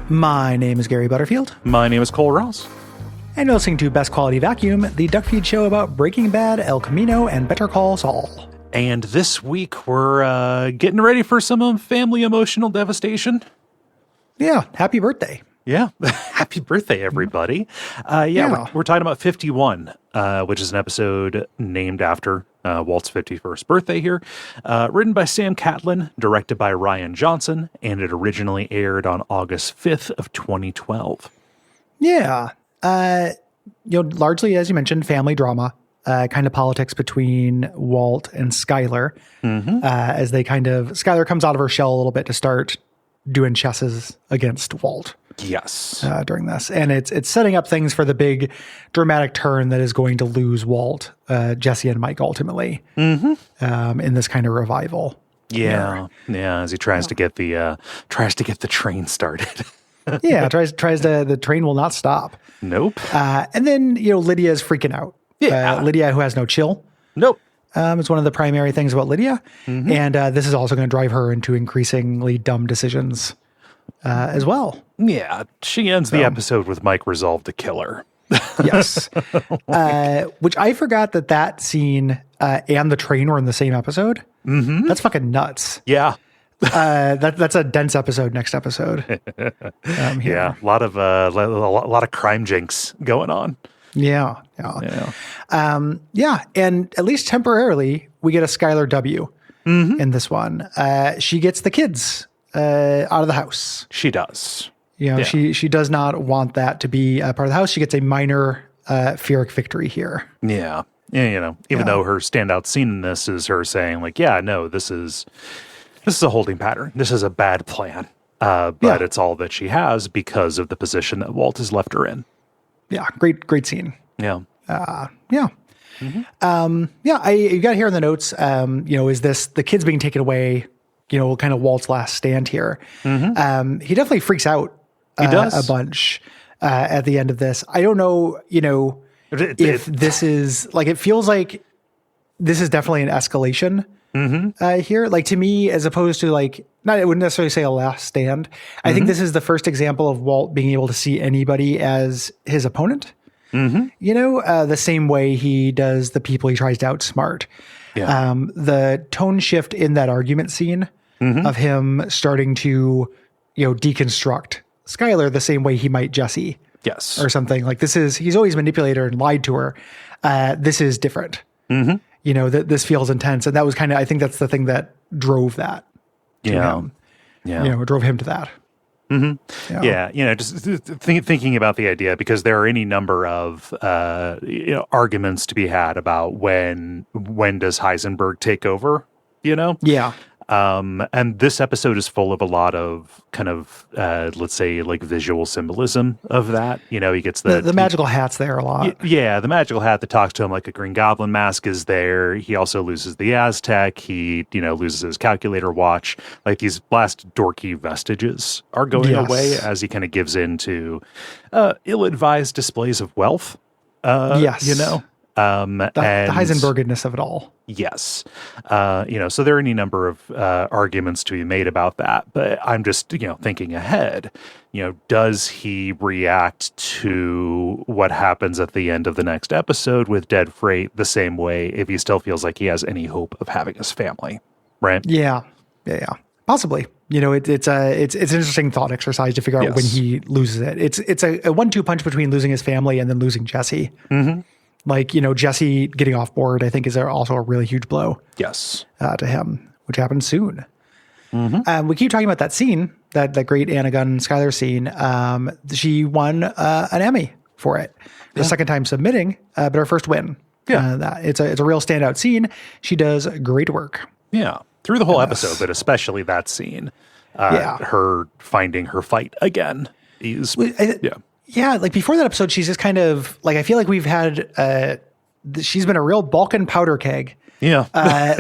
My name is Gary Butterfield. My name is Cole Ross. And you're listening to Best Quality Vacuum, the Duckfeed show about Breaking Bad, El Camino, and Better Call Saul. And this week we're getting ready for some family emotional devastation. Yeah, happy birthday. Yeah, happy birthday, everybody. We're talking about 51, which is an episode named after Walt's 51st birthday here. Written by Sam Catlin, directed by Ryan Johnson, and it originally aired on August 5th of 2012. Yeah. Largely, as you mentioned, family drama, kind of politics between Walt and Skyler, as they Skyler comes out of her shell a little bit to start doing chesses against Walt. Yes. During this. And it's setting up things for the big dramatic turn that is going to lose Walt, Jesse and Mike ultimately, in this kind of revival. Yeah. Yeah. As he tries to get the train started. Yeah. Tries to, the train will not stop. Nope. And then, Lydia is freaking out. Yeah. Lydia, who has no chill. Nope. It's one of the primary things about Lydia. And this is also going to drive her into increasingly dumb decisions as well. Yeah, she ends the episode with Mike resolved to kill her. Yes. Which I forgot that scene and the train were in the same episode. That's fucking nuts. Yeah. That's a dense episode next episode. Yeah, a lot of crime jinx going on. Yeah. And at least temporarily, we get a Skyler W in this one. She gets the kids out of the house. She does. She does not want that to be a part of the house. She gets a minor Pyrrhic victory here. Yeah. Even though her standout scene in this is her saying this is a holding pattern. This is a bad plan. But it's all that she has because of the position that Walt has left her in. Yeah. Great scene. Yeah. You got here in the notes, is this the kids being taken away, kind of Walt's last stand here. He definitely freaks out he does. A bunch at the end of this. I don't know, if this is it feels like this is definitely an escalation here. Like to me, as opposed to I wouldn't necessarily say a last stand. I think this is the first example of Walt being able to see anybody as his opponent. The same way he does the people he tries to outsmart. Yeah. The tone shift in that argument scene of him starting to, deconstruct Skyler the same way he might Jesse. Yes. Or something he's always manipulated her and lied to her. This is different. This feels intense. And that was I think that's the thing that drove that to him. Yeah. Drove him to that. Just thinking about the idea, because there are any number of arguments to be had about when does Heisenberg take over, and this episode is full of a lot of kind of let's say visual symbolism of that. He gets the magical hat's there a lot. The magical hat that talks to him like a Green Goblin mask is there. He also loses the Aztec. He loses his calculator watch. These last dorky vestiges are going away as he kind of gives in to ill-advised displays of wealth. The Heisenbergedness of it all. Yes. So there are any number of arguments to be made about that, but I'm just, thinking ahead, does he react to what happens at the end of the next episode with Dead Freight the same way if he still feels like he has any hope of having his family? Right. Yeah. Possibly. It's an interesting thought exercise to figure out when he loses it. It's a 1-2 punch between losing his family and then losing Jesse. Jesse getting off board, I think, is also a really huge blow. Yes. To him, which happens soon. We keep talking about that scene, that great Anna Gunn Skyler scene. She won an Emmy for it. The second time submitting, but her first win. Yeah. It's a real standout scene. She does great work. Yeah. Through the whole episode, but especially that scene. Her finding her fight again is... Yeah, before that episode, she's just kind of I feel like we've had she's been a real Balkan powder keg. Yeah.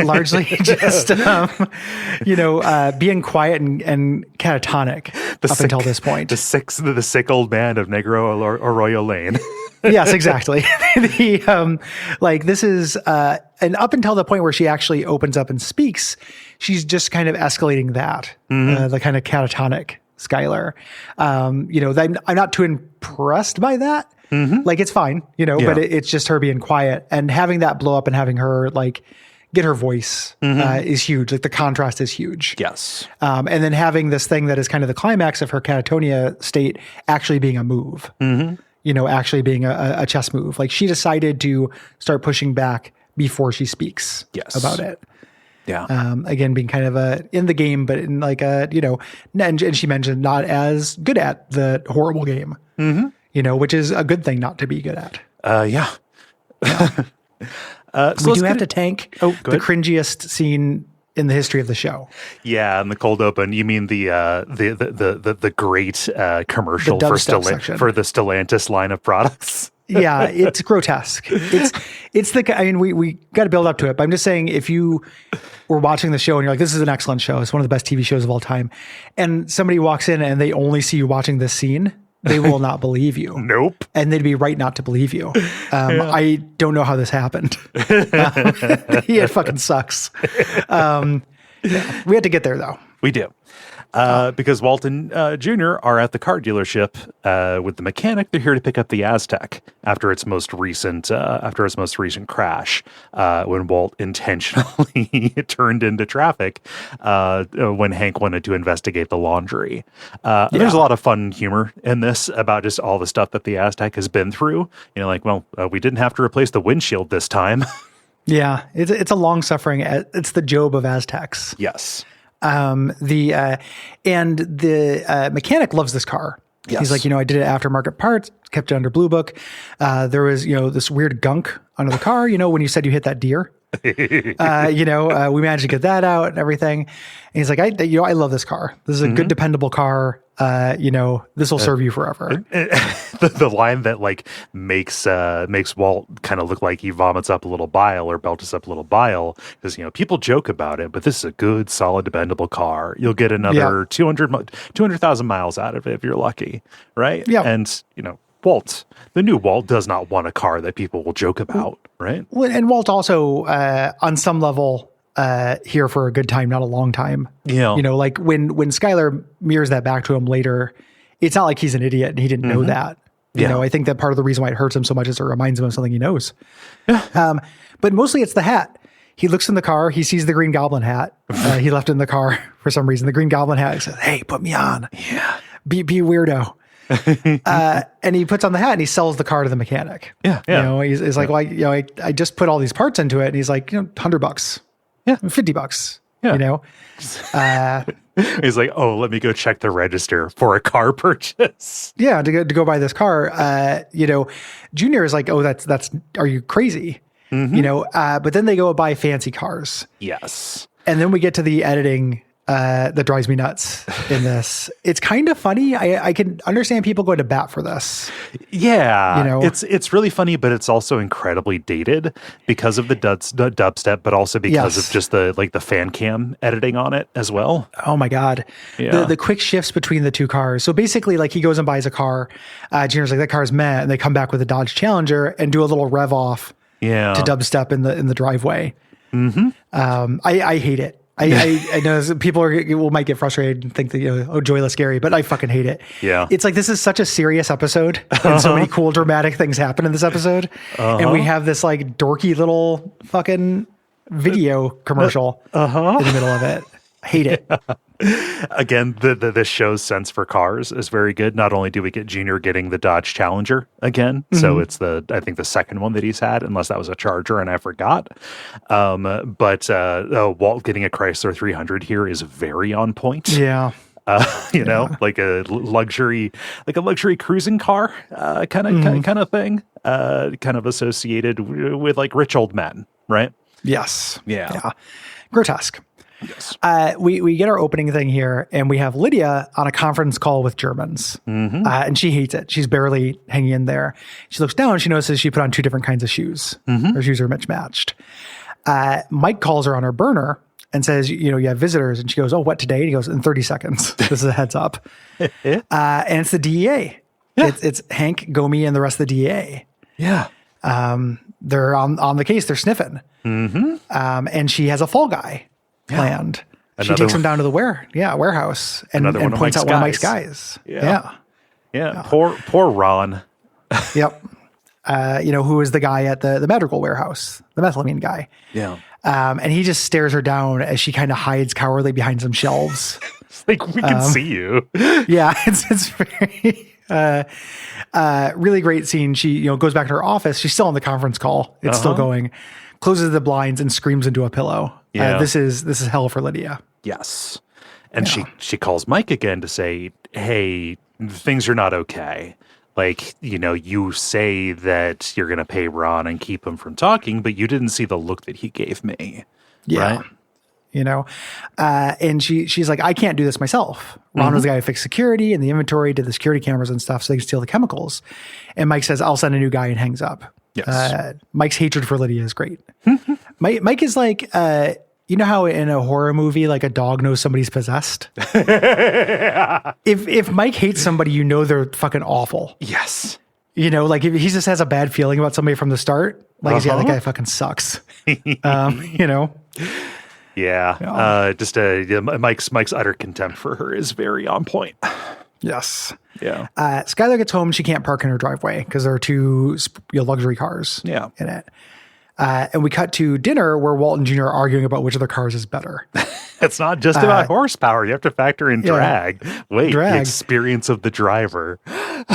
Largely just being quiet and catatonic until this point. The sick old man of Negro Arroyo Lane. Yes, exactly. This is and up until the point where she actually opens up and speaks, she's just kind of escalating that the kind of catatonic Skyler. I'm not too impressed by that. Like, it's fine, but it's just her being quiet, and having that blow up and having her like get her voice is huge. Like, the contrast is huge. Yes. And then having this thing that is kind of the climax of her catatonia state actually being a move, actually being a chess move. Like, she decided to start pushing back before she speaks about it. Yeah. Again, being kind of in the game, but in like and she mentioned not as good at the horrible game, which is a good thing not to be good at. Yeah. So we do have to tank the cringiest scene in the history of the show. Yeah, in the cold open, you mean the great commercial for the Stellantis line of products? Yeah, it's grotesque. It's we got to build up to it. But I'm just saying, if you were watching the show and you're like, this is an excellent show, it's one of the best TV shows of all time, and somebody walks in and they only see you watching this scene, they will not believe you. Nope. And they'd be right not to believe you. I don't know how this happened. It fucking sucks. We had to get there, though. We do. Because Walt and Jr. are at the car dealership with the mechanic. They're here to pick up the Aztec after its most recent crash, when Walt intentionally turned into traffic when Hank wanted to investigate the laundry. There's a lot of fun humor in this about just all the stuff that the Aztec has been through. We didn't have to replace the windshield this time. Yeah, it's a long suffering. It's the Job of Aztecs. Yes. The mechanic loves this car. Yes. He's like, I did it aftermarket parts, kept it under Blue Book. There was, this weird gunk under the car, when you said you hit that deer. We managed to get that out and everything. And he's like, I love this car. This is a good, dependable car. This will serve you forever. The line that makes Walt kind of look like he vomits up a little bile or belches up a little bile is, people joke about it, but this is a good, solid, dependable car. You'll get another 200,000 miles out of it if you're lucky. Right. Yeah. And, Walt, the new Walt, does not want a car that people will joke about, right? Well, and Walt also, on some level, here for a good time, not a long time. Yeah. Like when Skyler mirrors that back to him later, it's not like he's an idiot and he didn't know that. I think that part of the reason why it hurts him so much is it reminds him of something he knows. But mostly it's the hat. He looks in the car, he sees the Green Goblin hat. He left in the car for some reason. The Green Goblin hat, he says, "Hey, put me on. Yeah. Be a weirdo." And he puts on the hat and he sells the car to the mechanic. Yeah. He's like, well, I just put all these parts into it. And he's like, $100. Yeah. $50. Yeah. He's like, oh, let me go check the register for a car purchase. Yeah. To go buy this car. Junior is like, oh, that's, are you crazy? But then they go buy fancy cars. Yes. And then we get to the editing that drives me nuts in this. It's kind of funny. I can understand people going to bat for this. Yeah. It's really funny, but it's also incredibly dated because of the dubstep, but also because of just the fan cam editing on it as well. Oh my God. Yeah. The quick shifts between the two cars. So basically, he goes and buys a car. Junior's like, that car's meh. And they come back with a Dodge Challenger and do a little rev off to dubstep in the driveway. I hate it. I know people might get frustrated and think that, joyless Gary, but I fucking hate it. Yeah. It's like, this is such a serious episode and so many cool dramatic things happen in this episode. And we have this dorky little fucking video commercial in the middle of it. I hate it. Again, the show's sense for cars is very good. Not only do we get Junior getting the Dodge Challenger again, so it's I think the second one that he's had, unless that was a Charger and I forgot. But Walt getting a Chrysler 300 here is very on point. Yeah. Like a luxury cruising car, kind of thing, kind of associated with rich old men, right? Yes. Yeah. Grotesque. Yes. We get our opening thing here, and we have Lydia on a conference call with Germans, and she hates it. She's barely hanging in there. She looks down, and she notices she put on two different kinds of shoes. Her shoes are mismatched. Mike calls her on her burner and says, you have visitors, and she goes, "Oh, what today?" And he goes, "In 30 seconds. This is a heads up." And it's the DEA. Yeah. It's Hank, Gomi, and the rest of the DEA. Yeah. They're on the case. They're sniffing. And she has a fall guy planned. she takes him down to the warehouse and points out one of Mike's guys. Yeah. Poor Ron. Yep. Who is the guy at the medical warehouse, the methylamine guy. Yeah. And he just stares her down as she kind of hides cowardly behind some shelves. It's like, we can see you. Yeah. It's very, really great scene. She, goes back to her office. She's still on the conference call. It's still going, closes the blinds and screams into a pillow. Yeah. This is hell for Lydia. Yes. And she calls Mike again to say, hey, things are not okay. Like, you say that you're going to pay Ron and keep him from talking, but you didn't see the look that he gave me. Yeah. Right? And she's like, I can't do this myself. Ron was the guy who fixed security and the inventory, did the security cameras and stuff so they can steal the chemicals. And Mike says, I'll send a new guy, and hangs up. Yes. Mike's hatred for Lydia is great. Mike is like, how in a horror movie, like a dog knows somebody's possessed? If Mike hates somebody, they're fucking awful. Yes. Like if he just has a bad feeling about somebody from the start, like, yeah, that guy fucking sucks. Yeah. Mike's utter contempt for her is very on point. Yes. Yeah. Skyler gets home. She can't park in her driveway because there are two luxury cars in it. And we cut to dinner where Walt and Junior are arguing about which of their cars is better. It's not just about horsepower. You have to factor in drag. The experience of the driver.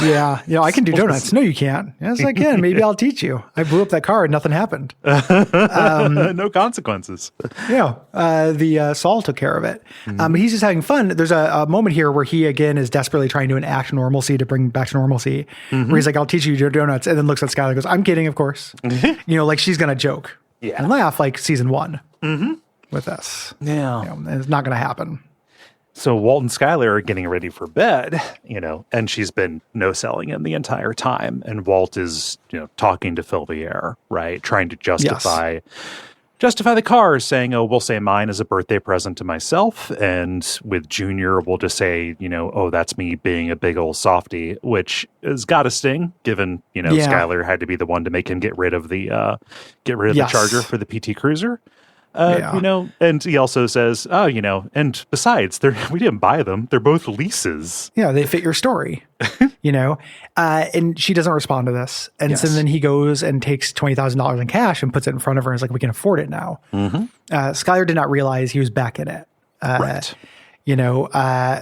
Yeah. I can do donuts. No, you can't. Yes, I can. Maybe I'll teach you. I blew up that car and nothing happened. No consequences. The Saul took care of it. He's just having fun. There's a moment here where he, again, is desperately trying to enact normalcy to bring back to normalcy. Where he's like, I'll teach you to do donuts. And then looks at Skyler and goes, I'm kidding, of course. Like she's going to joke and laugh like season 1 with us. Yeah. It's not going to happen. So Walt and Skyler are getting ready for bed, and she's been no-selling him the entire time. And Walt is, talking to fill the air, right? Trying to justify the cars, saying, oh, we'll say mine is a birthday present to myself. And with Junior, we'll just say, oh, that's me being a big old softy, which has got to sting, given, Skyler had to be the one to make him get rid of the Charger for the PT Cruiser. And he also says, and besides, we didn't buy them. They're both leases. Yeah, they fit your story, and she doesn't respond to this. And so then he goes and takes $20,000 in cash and puts it in front of her and is like, we can afford it now. Skyler did not realize he was back in it. Right.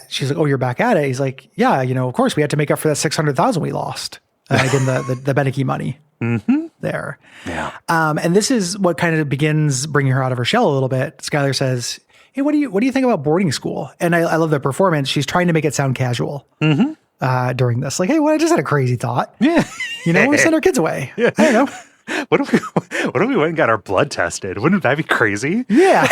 She's like, oh, you're back at it. He's like, yeah, of course we had to make up for that $600,000 we lost. Again, the Beneke money. There. Yeah. And this is what kind of begins bringing her out of her shell a little bit. Skyler says, hey, what do you think about boarding school? And I love the performance. She's trying to make it sound casual during this. Like, hey, well, I just had a crazy thought. Yeah. We send our kids away. Yeah. I don't know. What if we went and got our blood tested? Wouldn't that be crazy? Yeah.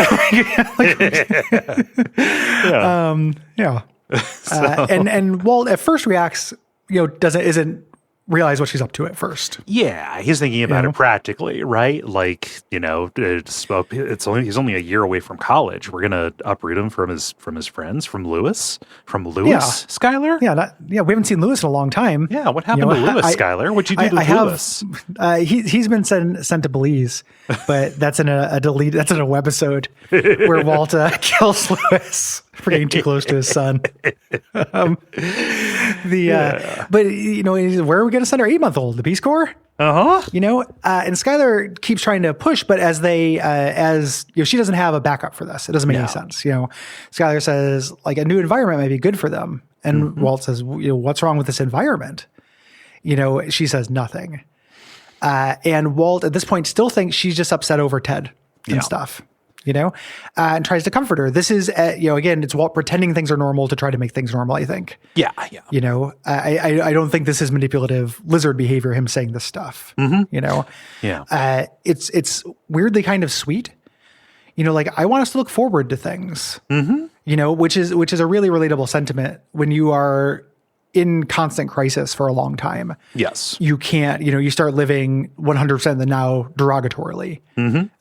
And Walt at first reacts, isn't realize what she's up to at first. Yeah, he's thinking about it practically, right? Like, he's only a year away from college. We're gonna uproot him from his friends, from Lewis, Skyler. Yeah, we haven't seen Lewis in a long time. Yeah, what happened to Lewis, Skyler? What'd you do to Lewis? He's been sent to Belize, but that's in a webisode where Walt kills Lewis for getting too close to his son. But where are we going to send our 8-month-old? The Peace Corps? And Skyler keeps trying to push, but as she doesn't have a backup for this. It doesn't make any sense. Skyler says like a new environment might be good for them. And Walt says, what's wrong with this environment? She says nothing. And Walt at this point still thinks she's just upset over Ted and stuff. And tries to comfort her. This is, again, it's Walt pretending things are normal to try to make things normal, I think. Yeah. I don't think this is manipulative lizard behavior, him saying this stuff. It's weirdly kind of sweet. Like I want us to look forward to things, which is a really relatable sentiment when you are in constant crisis for a long time. Yes. You can't, you start living 100% in the now derogatorily.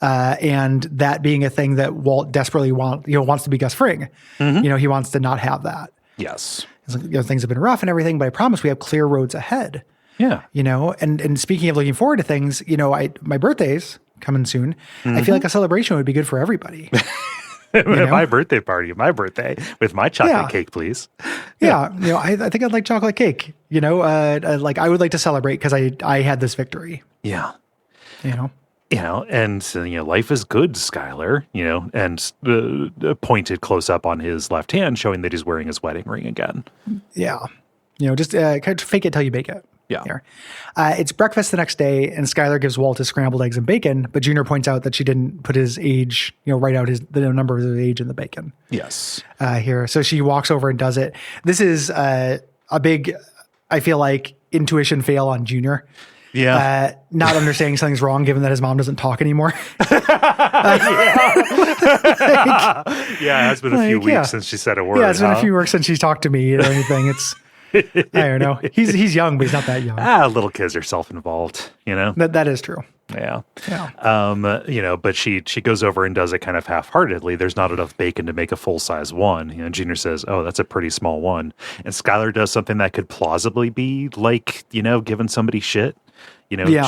And that being a thing that Walt desperately wants to be Gus Fring. He wants to not have that. Yes. Things have been rough and everything, but I promise we have clear roads ahead. Yeah. And speaking of looking forward to things, my birthday's coming soon. I feel like a celebration would be good for everybody. My birthday party, my birthday, with my chocolate cake, please. Yeah. I think I'd like chocolate cake. Like I would like to celebrate because I had this victory. Yeah. And life is good, Skyler, and pointed close up on his left hand, showing that he's wearing his wedding ring again. Yeah. Just kind of fake it till you bake it. Yeah. Here. It's breakfast the next day, and Skyler gives Walt his scrambled eggs and bacon, but Junior points out that she didn't put his age, write out the number of his age in the bacon. Yes. Here. So she walks over and does it. This is a big, I feel like, intuition fail on Junior. Yeah. Not understanding something's wrong given that his mom doesn't talk anymore. It has been a few weeks since she said a word. Yeah, it's been a few weeks since she's talked to me or anything. It's, I don't know. He's young, but he's not that young. Little kids are self-involved, That is true. Yeah. But she goes over and does it kind of half-heartedly. There's not enough bacon to make a full-size one. Junior says, "Oh, that's a pretty small one." And Skyler does something that could plausibly be like, giving somebody shit.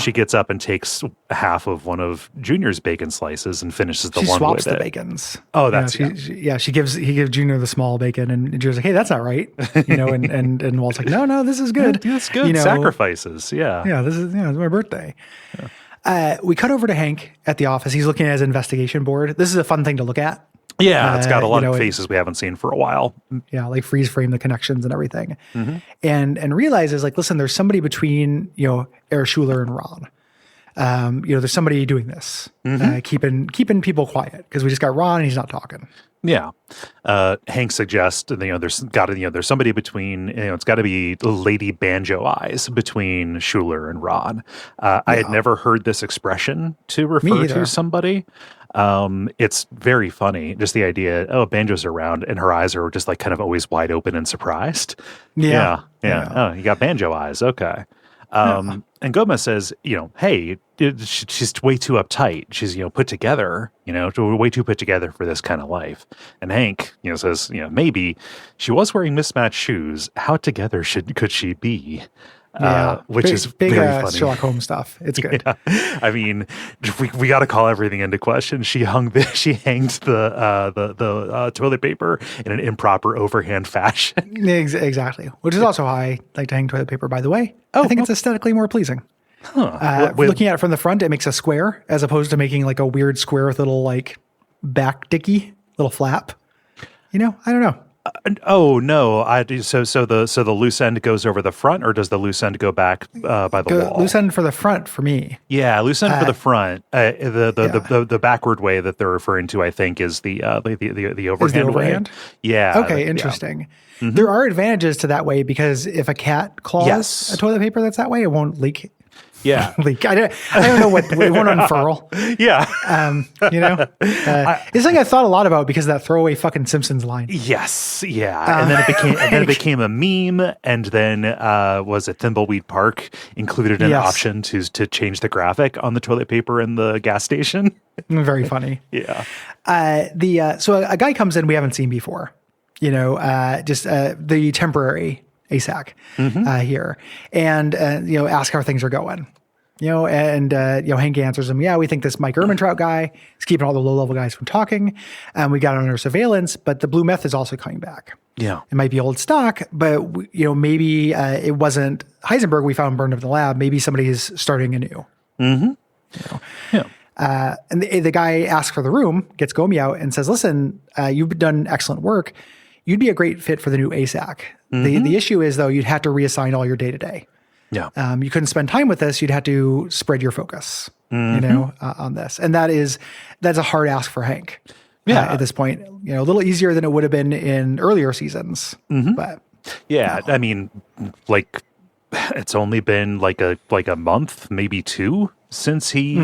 She gets up and takes half of one of Junior's bacon slices and finishes the one with it. She swaps the bacons. Oh, that's he gives Junior the small bacon, and Junior's like, "Hey, that's not right." And Walt's like, "No, this is good. Yeah, that's good. Sacrifices. Yeah. Yeah, this is it's my birthday. Yeah. We cut over to Hank at the office. He's looking at his investigation board. This is a fun thing to look at. Yeah, it's got a lot of faces we haven't seen for a while. Yeah, like freeze frame the connections and everything. Mm-hmm. And realizes like, listen, there's somebody between, Herr Schuler and Ron. There's somebody doing this, keeping people quiet because we just got Ron and he's not talking. Yeah. Hank suggests, there's somebody between, it's got to be Lady Banjo Eyes between Schuler and Ron. I had never heard this expression to refer to somebody. It's very funny. Just the idea, Banjo's around and her eyes are just like kind of always wide open and surprised. Yeah. Oh, you got Banjo Eyes. Okay. And Gomez says, hey, she's way too uptight. She's, put together, way too put together for this kind of life. And Hank, says, maybe she was wearing mismatched shoes. How together could she be? Which is big very funny. Sherlock Holmes stuff. It's good. Yeah. I mean, we got to call everything into question. She hanged the toilet paper in an improper overhand fashion. Exactly. Which is also how I like to hang toilet paper, by the way. I think it's aesthetically more pleasing. Looking at it from the front, it makes a square as opposed to making like a weird square with little like back dicky, little flap. I don't know. Oh no! So the loose end goes over the front, or does the loose end go back by the wall? Loose end for the front for me. Yeah, loose end for the front. The backward way that they're referring to, I think, is the overhand way. Yeah. Okay, interesting. Yeah. Mm-hmm. There are advantages to that way because if a cat claws a toilet paper that's that way, it won't leak. Yeah. Leak. I don't know what it won't unfurl. Yeah. It's something I thought a lot about because of that throwaway fucking Simpsons line. Yes. Yeah. And then it became a meme. And then was it Thimbleweed Park included an option to change the graphic on the toilet paper in the gas station? Very funny. Yeah. So a guy comes in we haven't seen before. Just the temporary ASAC here, and ask how things are going. Hank answers him, we think this Mike Ehrmantraut guy is keeping all the low-level guys from talking, and we got it under surveillance, but the blue meth is also coming back. Yeah. It might be old stock, but maybe it wasn't Heisenberg we found burned up in the lab. Maybe somebody is starting anew. Mm-hmm. And the guy asks for the room, gets Gomi out, and says, listen, you've done excellent work. You'd be a great fit for the new ASAC. Mm-hmm. The issue is, though, you'd have to reassign all your day-to-day. Yeah. You couldn't spend time with this. You'd have to spread your focus, on this. And that's a hard ask for Hank. At this point, a little easier than it would have been in earlier seasons. Mm-hmm. But I mean, like it's only been like a month, maybe two since he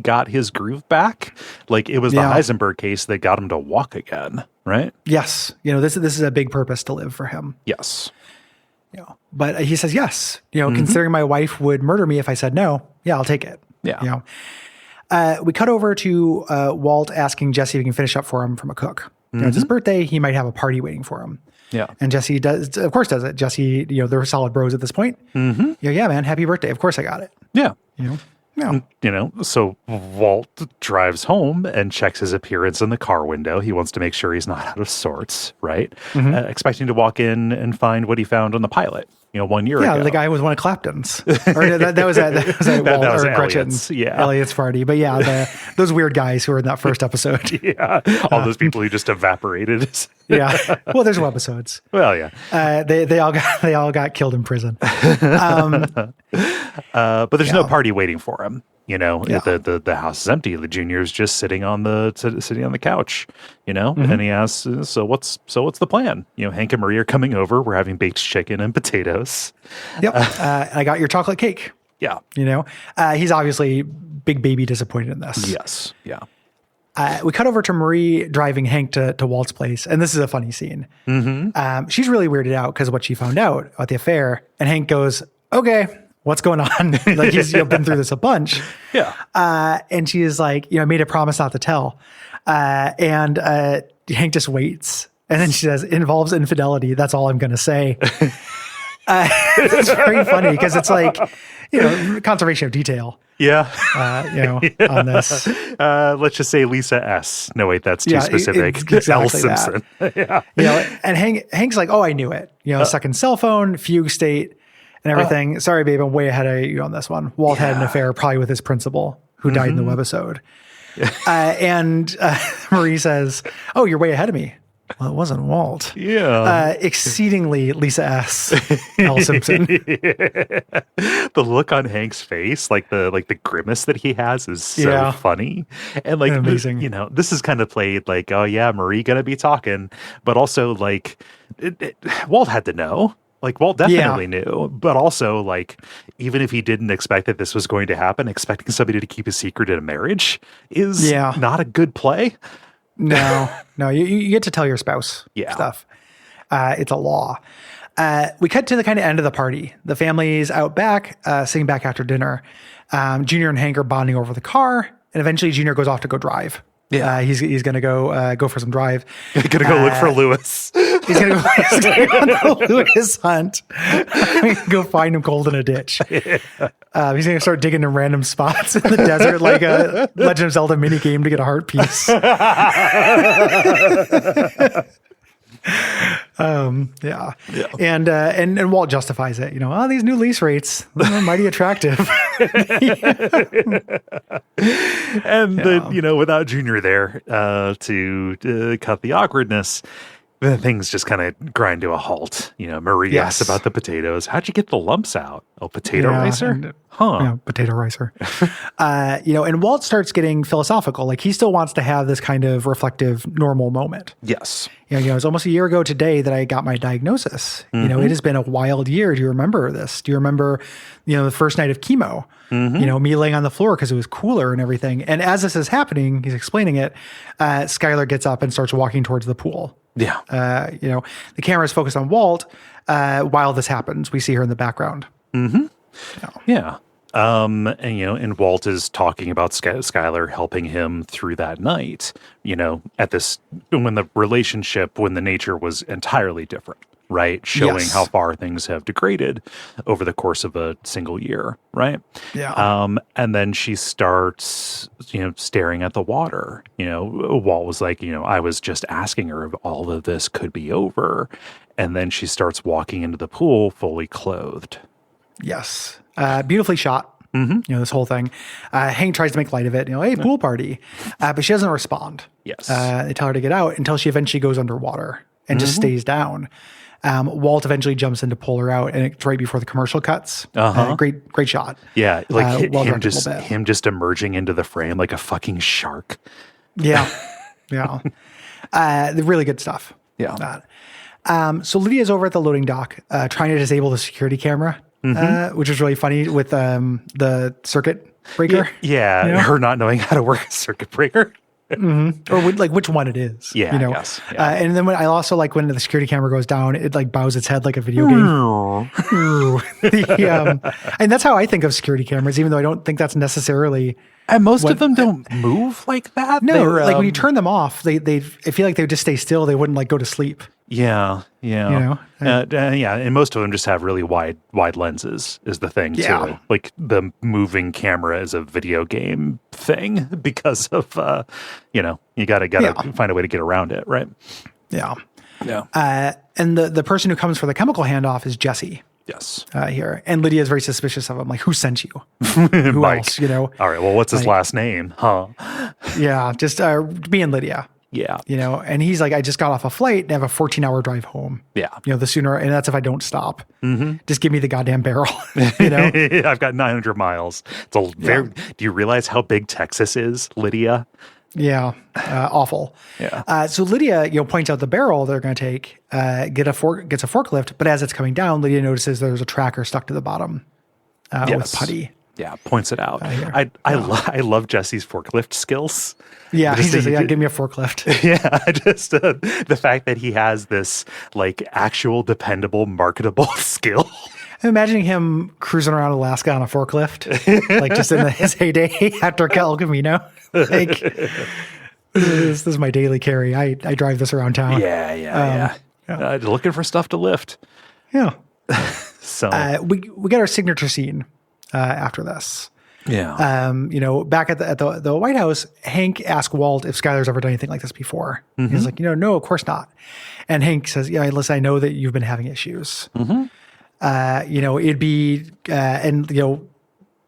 got his groove back. Like it was the Heisenberg case that got him to walk again, right? Yes. This is a big purpose to live for him. Yes. But he says yes. Considering my wife would murder me if I said no, I'll take it. Yeah. We cut over to Walt asking Jesse if he can finish up for him from a cook. It's his birthday. He might have a party waiting for him. Yeah. And Jesse does it. Jesse, they're solid bros at this point. Mm-hmm. Yeah, man. Happy birthday. Of course I got it. Yeah. So Walt drives home and checks his appearance in the car window. He wants to make sure he's not out of sorts, right? Expecting to walk in and find what he found on the pilot, 1 year ago. Yeah, the guy was one of Clapton's. Or that was at Walt was or Gretchen's. Yeah. Elliot's party. But yeah, those weird guys who were in that first episode. Yeah, all those people who just evaporated. Yeah. Well, there's episodes. Well, yeah. They all got killed in prison. But there's no party waiting for him. The house is empty. The junior's just sitting on the couch, and he asks, so what's the plan? Hank and Marie are coming over. We're having baked chicken and potatoes. Yep. I got your chocolate cake. Yeah. He's obviously big baby disappointed in this. Yes. Yeah. We cut over to Marie driving Hank to Walt's place. And this is a funny scene. She's really weirded out because of what she found out about the affair. And Hank goes, okay, what's going on? Like he's been through this a bunch. Yeah. And she is like, I made a promise not to tell. And Hank just waits. And then she says, involves infidelity. That's all I'm going to say. It's very funny because it's like, conservation of detail. Yeah. On this. Let's just say Lisa S. No, wait, that's too specific. Exactly L. Simpson. Yeah. And Hank's like, oh, I knew it. Second cell phone, fugue state, and everything. Sorry, babe, I'm way ahead of you on this one. Walt had an affair probably with his principal who died in the webisode. And Marie says, oh, you're way ahead of me. Well, it wasn't Walt. Yeah. Exceedingly Lisa S. L. Simpson. The look on Hank's face, like the grimace that he has is so funny. And like amazing. This is kind of played like, oh yeah, Marie gonna be talking, but also like Walt had to know. Like Walt definitely knew, but also like even if he didn't expect that this was going to happen, expecting somebody to keep a secret in a marriage is not a good play. No, you get to tell your spouse stuff. It's a law. We cut to the kind of end of the party. The family's out back, sitting back after dinner. Junior and Hank are bonding over the car, and eventually Junior goes off to go drive. Yeah, he's going to go for some drive. He's going to go look for Lewis. He's going to go on the Lewis hunt. Go find him cold in a ditch. Yeah. He's going to start digging in random spots in the desert, like a Legend of Zelda mini game to get a heart piece. And Walt justifies it. These new lease rates are mighty attractive. And without Junior there to cut the awkwardness, then things just kind of grind to a halt. Marie asks about the potatoes. How'd you get the lumps out? Oh, potato ricer? Potato ricer. And Walt starts getting philosophical. Like he still wants to have this kind of reflective, normal moment. Yes. It was almost a year ago today that I got my diagnosis. It has been a wild year. Do you remember this? Do you remember, the first night of chemo? Me laying on the floor because it was cooler and everything. And as this is happening, he's explaining it. Skyler gets up and starts walking towards the pool. Yeah. The camera is focused on Walt while this happens. We see her in the background. Yeah. And Walt is talking about Skyler helping him through that night, at this, when the nature was entirely different, right? Showing how far things have degraded over the course of a single year, right? Yeah. And then she starts, staring at the water. Walt was like, I was just asking her if all of this could be over. And then she starts walking into the pool fully clothed. Yes. Beautifully shot. This whole thing. Hank tries to make light of it. Hey, pool party. But she doesn't respond. Yes. They tell her to get out until she eventually goes underwater and just stays down. Walt eventually jumps in to pull her out, and it's right before the commercial cuts. Great shot. Yeah, like him just emerging into the frame like a fucking shark. Yeah. The really good stuff. Yeah. So Lydia's over at the loading dock trying to disable the security camera. Which is really funny with the circuit breaker. Yeah, her not knowing how to work a circuit breaker. Or which one it is. Yeah, I guess. Yeah. And then I also like when the security camera goes down, it like bows its head like a video game. And that's how I think of security cameras, even though I don't think that's necessarily And most of them don't move like that. No, like when you turn them off, I feel like they would just stay still. They wouldn't like go to sleep. Yeah. You know? Yeah. And most of them just have really wide lenses is the thing too. Like the moving camera is a video game thing because of, you gotta find a way to get around it. Right. Yeah. Yeah. And the person who comes for the chemical handoff is Jesse. Yes. Here. And Lydia is very suspicious of him. Like, who sent you? Who else, you know? All right. Well, what's his last name? Huh? Yeah. Just being Lydia. Yeah. You know, and he's like, I just got off a flight and have a 14-hour drive home. Yeah. You know, the sooner, and that's if I don't stop. Just give me the goddamn barrel. You know? I've got 900 miles. It's a very, do you realize how big Texas is, Lydia? Yeah. Awful. Yeah. So Lydia, points out the barrel they're going to take, gets a forklift, but as it's coming down, Lydia notices there's a tracker stuck to the bottom with putty. Yeah, points it out. I love Jesse's forklift skills. Yeah, he says, give me a forklift. Yeah, just the fact that he has this like actual dependable, marketable skill. I'm imagining him cruising around Alaska on a forklift, like just in his heyday after El Camino. Like, this is my daily carry. I drive this around town. Yeah. Looking for stuff to lift. Yeah. So we get our signature scene after this. Yeah. Back at the White House, Hank asked Walt if Skyler's ever done anything like this before. He's like, no, of course not. And Hank says, yeah, listen, I know that you've been having issues. It'd be,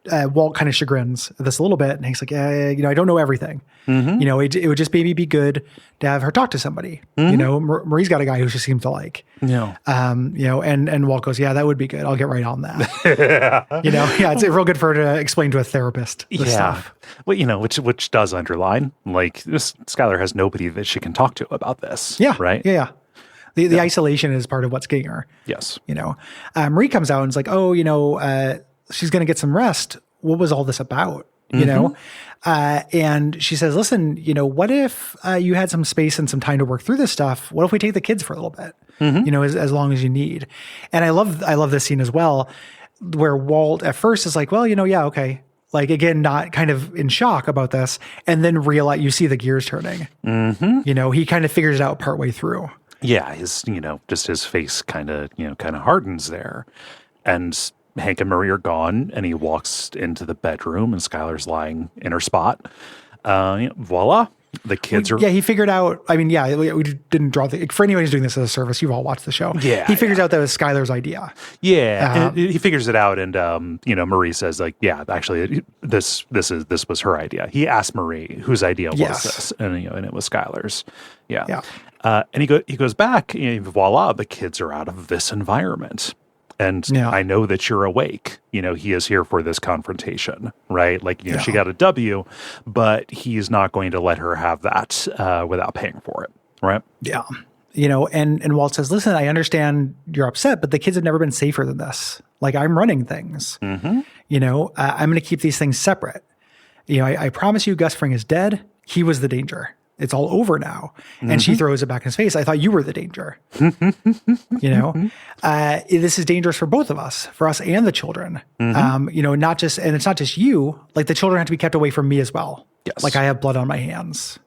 Walt kind of chagrins this a little bit, and Hank's like, I don't know everything. It would just maybe be good to have her talk to somebody. Marie's got a guy who she seems to like. Yeah. And Walt goes, yeah, that would be good. I'll get right on that. It's real good for her to explain to a therapist this stuff. Well, which does underline, like, Skyler has nobody that she can talk to about this. Yeah. Right? Yeah. The isolation is part of what's getting her. Yes. Marie comes out and is like, she's going to get some rest. What was all this about? And she says, listen, what if you had some space and some time to work through this stuff? What if we take the kids for a little bit, as long as you need? And I love this scene as well, where Walt at first is like, well, yeah, okay. Like, again, not kind of in shock about this. And then realize, you see the gears turning. He kind of figures it out partway through. Yeah. His face kind of hardens there. And Hank and Marie are gone, and he walks into the bedroom, and Skyler's lying in her spot. Voila. The kids are... Yeah, he figured out... we didn't draw the... For anyone who's doing this as a service, you've all watched the show. Yeah. He figures out that was Skyler's idea. Yeah. He figures it out, and, Marie says, like, yeah, actually, this was her idea. He asked Marie whose idea was this, and it was Skyler's. Yeah. And he goes back, voila, the kids are out of this environment. And I know that you're awake. He is here for this confrontation, right? Like, she got a W, but he's not going to let her have that without paying for it, right? Yeah. And Walt says, listen, I understand you're upset, but the kids have never been safer than this. Like, I'm running things. I'm going to keep these things separate. I promise you Gus Fring is dead. He was the danger. It's all over now. And she throws it back in his face. I thought you were the danger. This is dangerous for both of us, for us and the children. And it's not just you, like the children have to be kept away from me as well. Yes. Like I have blood on my hands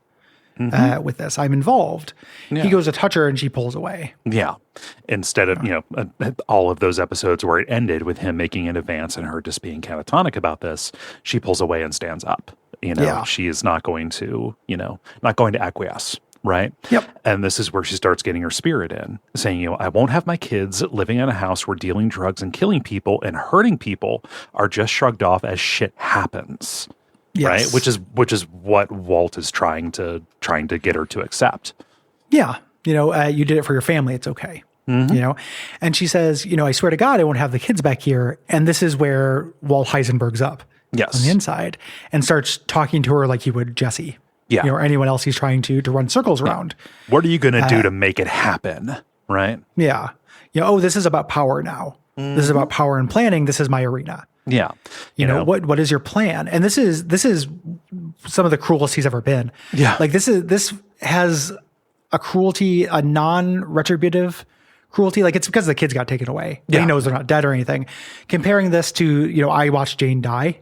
with this. I'm involved. Yeah. He goes to touch her and she pulls away. Yeah. Instead of, all of those episodes where it ended with him making an advance and her just being catatonic about this, she pulls away and stands up. She is not going to, acquiesce. Right. Yep. And this is where she starts getting her spirit in, saying, I won't have my kids living in a house where dealing drugs and killing people and hurting people are just shrugged off as shit happens. Yes. Right. Which is what Walt is trying to get her to accept. Yeah. You did it for your family. It's okay. And she says, I swear to God, I won't have the kids back here. And this is where Walt Heisenberg's up. Yes. On the inside and starts talking to her like he would Jesse. Yeah. Or anyone else he's trying to run circles around. What are you going to do to make it happen? Right. Yeah. This is about power now. This is about power and planning. This is my arena. Yeah. What is your plan? And this is some of the cruelest he's ever been. Yeah. Like this has a cruelty, a non-retributive cruelty. Like it's because the kids got taken away. Yeah. He knows they're not dead or anything. Comparing this to, I watched Jane die.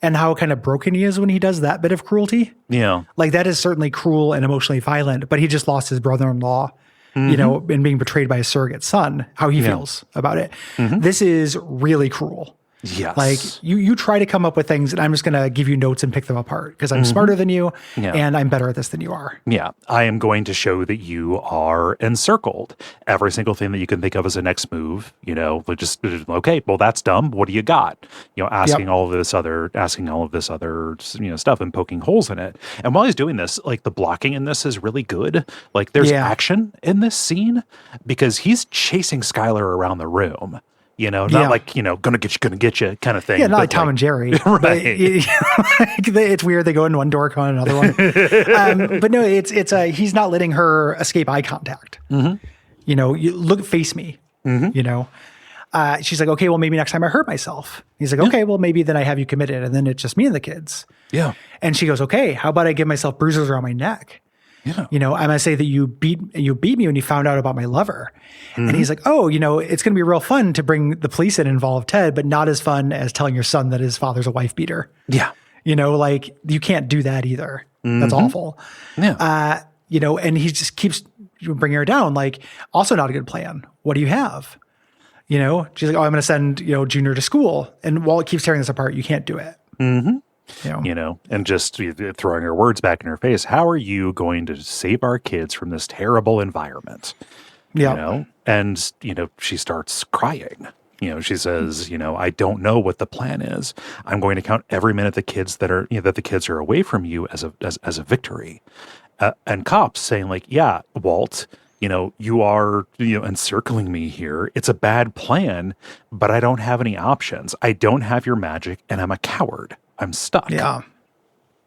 and how kind of broken he is when he does that bit of cruelty. Yeah. Like that is certainly cruel and emotionally violent, but he just lost his brother-in-law, you know, and being betrayed by his surrogate son, how he feels about it. This is really cruel. Yes. Like you try to come up with things and I'm just going to give you notes and pick them apart because I'm smarter than you and I'm better at this than you are. Yeah. I am going to show that you are encircled. Every single thing that you can think of as a next move, you know, just, okay, well, that's dumb. What do you got? You know, asking all of this other, you know, stuff and poking holes in it. And while he's doing this, like the blocking in this is really good. Like there's action in this scene because he's chasing Skyler around the room. You know, not like, you know, gonna get you kind of thing. Yeah, not like Tom and Jerry. Right. It's weird. They go in one door, go in another one. But no, he's not letting her escape eye contact. You know, face me, you know. She's like, okay, well, maybe next time I hurt myself. He's like, okay, well, maybe then I have you committed. And then it's just me and the kids. Yeah. And she goes, okay, how about I give myself bruises around my neck? Yeah. You know, I'm going to say that you beat me when you found out about my lover. And he's like, oh, you know, it's going to be real fun to bring the police in and involve Ted, but not as fun as telling your son that his father's a wife beater. Yeah. You know, like you can't do that either. That's awful. Yeah. You know, and he just keeps bringing her down. Like, also not a good plan. What do you have? You know, she's like, oh, I'm going to send, you know, Junior to school. And Walt keeps tearing this apart. You can't do it. You know, and just throwing her words back in her face. How are you going to save our kids from this terrible environment? Yeah. You know, and, you know, she starts crying. You know, she says, you know, I don't know what the plan is. I'm going to count every minute the kids that the kids are away from you as a victory. And Cops saying like, yeah, Walt, you know, you are, you know, encircling me here. It's a bad plan, but I don't have any options. I don't have your magic and I'm a coward. I'm stuck. Yeah.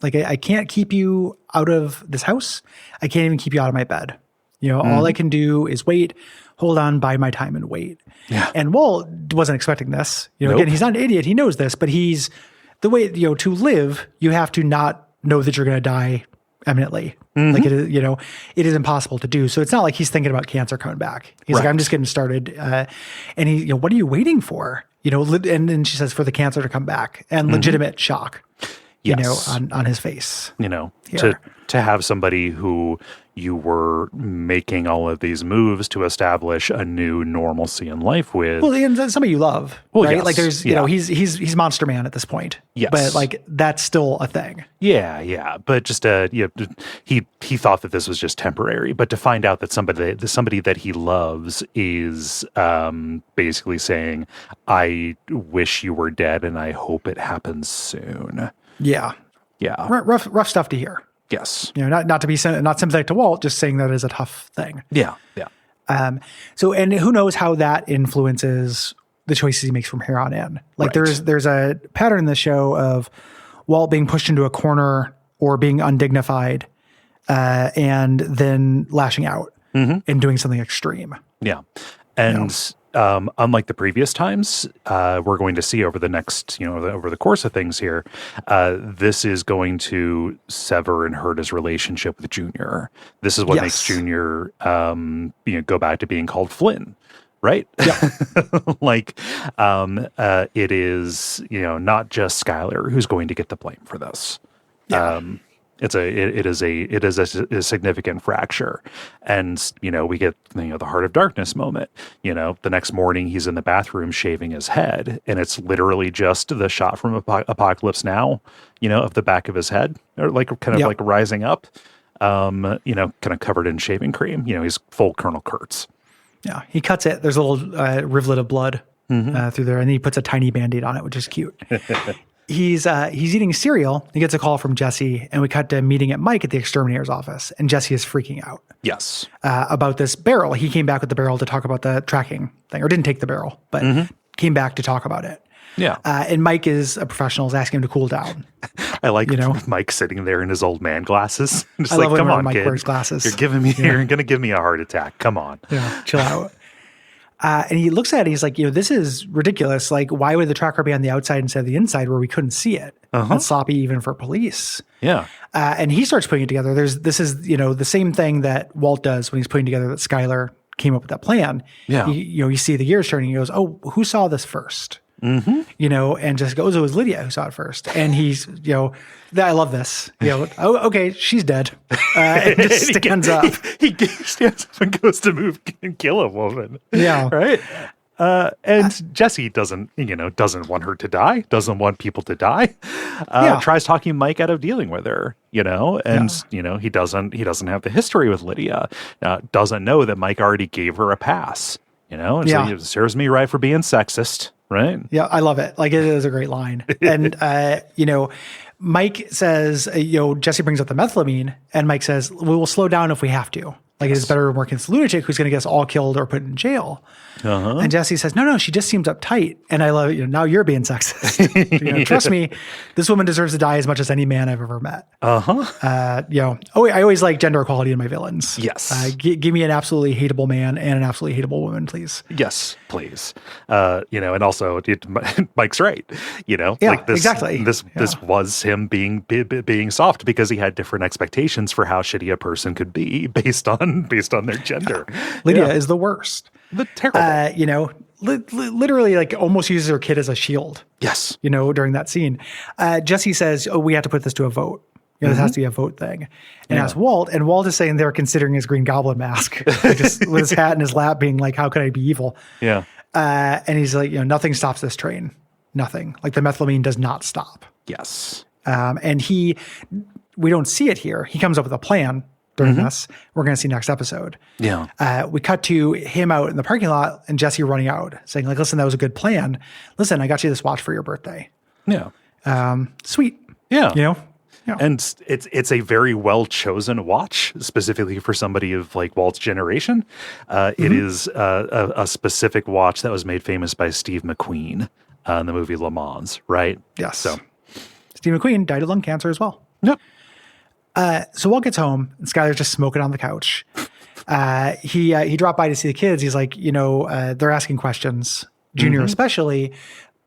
Like I can't keep you out of this house. I can't even keep you out of my bed. You know, all I can do is wait, hold on, bide my time and wait. Yeah. And Walt wasn't expecting this. You know, again, he's not an idiot. He knows this, but he's the way, you know, to live, you have to not know that you're going to die imminently. Like it is, you know, it is impossible to do. So it's not like he's thinking about cancer coming back. He's like, I'm just getting started. And he, you know, what are you waiting for? You know, and then she says for the cancer to come back and legitimate shock, you know, on his face. You know, to have somebody who you were making all of these moves to establish a new normalcy in life with. Well, and somebody you love, right? Yes. Like there's, you know, he's Monster Man at this point. Yes. But like that's still a thing. Yeah, yeah. But just you know, he thought that this was just temporary, but to find out that somebody that he loves is basically saying, I wish you were dead and I hope it happens soon. Yeah. Yeah. Rough stuff to hear. Yes. You know, not to be not sympathetic to Walt, just saying that is a tough thing. Yeah. Yeah. So, and who knows how that influences the choices he makes from here on in. Like there's a pattern in the show of Walt being pushed into a corner or being undignified, and then lashing out and doing something extreme. Yeah. And unlike the previous times, we're going to see over the next, you know, over the course of things here, this is going to sever and hurt his relationship with Junior. This is what makes Junior, you know, go back to being called Flynn, right? Yeah. Like, it is, you know, not just Skyler who's going to get the blame for this. Yeah. It is a significant fracture. And, you know, we get, you know, the Heart of Darkness moment. You know, the next morning he's in the bathroom shaving his head, and it's literally just the shot from Apocalypse Now, you know, of the back of his head, or like kind of like rising up, you know, kind of covered in shaving cream. You know, he's full Colonel Kurtz. Yeah, he cuts it. There's a little rivulet of blood through there, and he puts a tiny Band-Aid on it, which is cute. He's eating cereal. He gets a call from Jesse, and we cut to meeting at Mike at the exterminator's office, and Jesse is freaking out. Yes. About this barrel. He came back with the barrel to talk about the tracking thing, or didn't take the barrel, but came back to talk about it. Yeah. And Mike is a professional, is asking him to cool down. I like, you know, Mike sitting there in his old man glasses. Just like, come on, Mike kid. Wears glasses. You're going to give me a heart attack. Come on. Yeah, chill out. And he looks at it, he's like, you know, this is ridiculous. Like, why would the tracker be on the outside instead of the inside where we couldn't see it? That's sloppy even for police. Yeah. And he starts putting it together. This is, you know, the same thing that Walt does when he's putting together that Skyler came up with that plan. Yeah. You know, you see the gears turning. He goes, oh, who saw this first? you know, and just goes, it was Lydia who saw it first. And he's, you know, I love this, you know, oh, okay, she's dead. And just stands up. He stands up and goes to move and kill a woman. Yeah. Right. And Jesse doesn't want her to die, doesn't want people to die. Tries talking Mike out of dealing with her, you know, and you know, he doesn't have the history with Lydia. Doesn't know that Mike already gave her a pass, you know, and so it serves me right for being sexist, right? Yeah, I love it. Like, it is a great line. And you know, Mike says, you know, Jesse brings up the methylamine, and Mike says, we will slow down if we have to. Like, it is better to work against the lunatic who's going to get us all killed or put in jail. And Jesse says, no, she just seems uptight. And I love it. You know, now you're being sexist. You know, trust me, this woman deserves to die as much as any man I've ever met. You know, I always like gender equality in my villains. Yes. Give me an absolutely hateable man and an absolutely hateable woman, please. Yes, please. You know, and also Mike's right. You know, like this, exactly. This was him being soft because he had different expectations for how shitty a person could be based on their gender. Lydia is the worst. The terrible. You know, literally like almost uses her kid as a shield. Yes. You know, during that scene. Jesse says, oh, we have to put this to a vote. You know, this has to be a vote thing. And asks Walt, and Walt is saying they're considering his Green Goblin mask, just with his hat in his lap being like, how could I be evil? Yeah. And he's like, you know, nothing stops this train. Nothing. Like, the methylamine does not stop. Yes. And we don't see it here. He comes up with a plan during this. We're going to see next episode. Yeah. We cut to him out in the parking lot and Jesse running out saying like, listen, that was a good plan. Listen, I got you this watch for your birthday. Yeah. Sweet. Yeah. You know? Yeah. And it's a very well chosen watch, specifically for somebody of like Walt's generation. It is a specific watch that was made famous by Steve McQueen in the movie Le Mans, right? Yes. So Steve McQueen died of lung cancer as well. Yep. So Walt gets home and Skyler's just smoking on the couch. He dropped by to see the kids. He's like, you know, they're asking questions, Junior especially.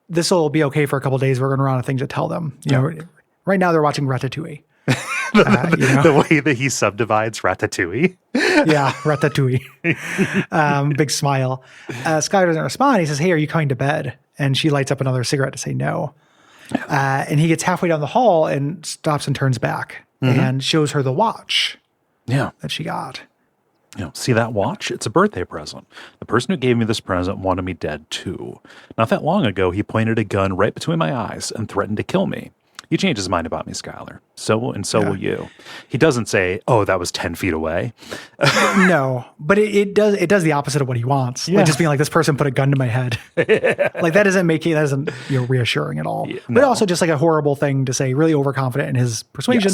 This will be okay for a couple of days. We're going to run out of things to tell them. You know, right now they're watching Ratatouille. You know? The way that he subdivides Ratatouille. Yeah, Ratatouille. Big smile. Skyler doesn't respond. He says, hey, are you coming to bed? And she lights up another cigarette to say no. And he gets halfway down the hall and stops and turns back and shows her the watch that she got. You know, see that watch? It's a birthday present. The person who gave me this present wanted me dead too. Not that long ago, he pointed a gun right between my eyes and threatened to kill me. He changed his mind about me, Skyler. So will you. He doesn't say, oh, that was 10 feet away. No, but it does the opposite of what he wants. Yeah. Like just being like, this person put a gun to my head. Like that isn't reassuring at all. Yeah, no. But also just like a horrible thing to say, really overconfident in his persuasion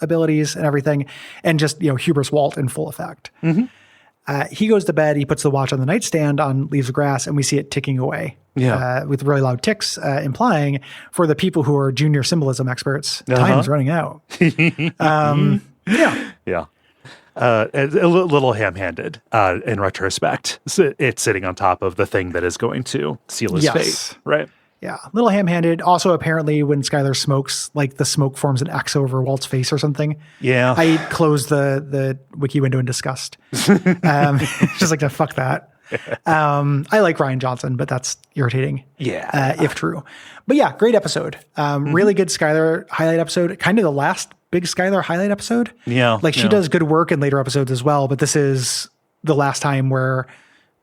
abilities and everything. And just, you know, hubris Walt in full effect. He goes to bed. He puts the watch on the nightstand on leaves of grass, and we see it ticking away. With really loud ticks, implying for the people who are junior symbolism experts, time is running out. Yeah. A little ham-handed in retrospect. It's sitting on top of the thing that is going to seal his fate, right? Yeah, a little ham-handed. Also, apparently, when Skyler smokes, like the smoke forms an X over Walt's face or something. Yeah. I closed the wiki window in disgust. Just like, fuck that. I like Ryan Johnson, but that's irritating. Yeah. If true. But yeah, great episode. Really good Skyler highlight episode. Kind of the last big Skyler highlight episode. Yeah. Like she does good work in later episodes as well, but this is the last time where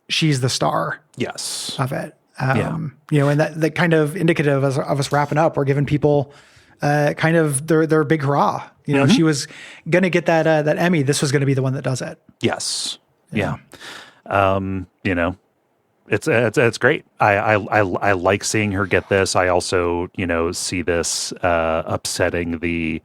she's the star. Yes. Of it. You know, and that kind of indicative of us wrapping up. We're giving people kind of their big hurrah. You know, she was going to get that Emmy. This was going to be the one that does it. Yes. Yeah. You know, it's great. I like seeing her get this. I also, you know, see this upsetting the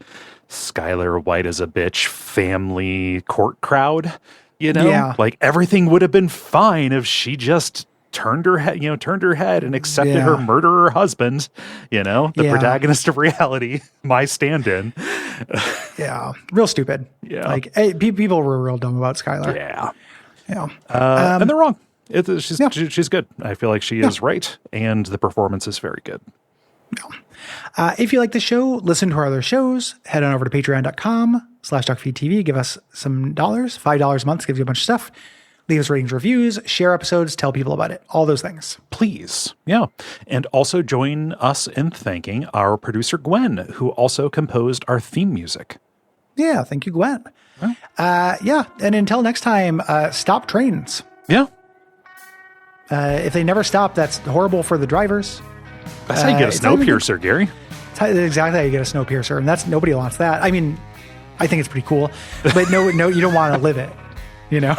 Skyler white as a bitch family court crowd. You know, like everything would have been fine if she just turned her head and accepted her murderer husband, you know, the protagonist of reality, my stand-in. Real stupid. Yeah. Like people were real dumb about Skyler. Yeah. And they're wrong. She's good. I feel like she is right. And the performance is very good. If you like the show, listen to our other shows, head on over to patreon.com/Duckfeed.tv. Give us some dollars. $5 a month gives you a bunch of stuff. leave us ratings, reviews, share episodes, tell people about it. All those things. Please. Yeah. And also join us in thanking our producer, Gwen, who also composed our theme music. Yeah. Thank you, Gwen. Yeah. And until next time, stop trains. Yeah. If they never stop, that's horrible for the drivers. That's how you get a Snowpiercer, Gary. That's exactly how you get a Snowpiercer. And that's, nobody wants that. I mean, I think it's pretty cool, but no, you don't want to live it, you know?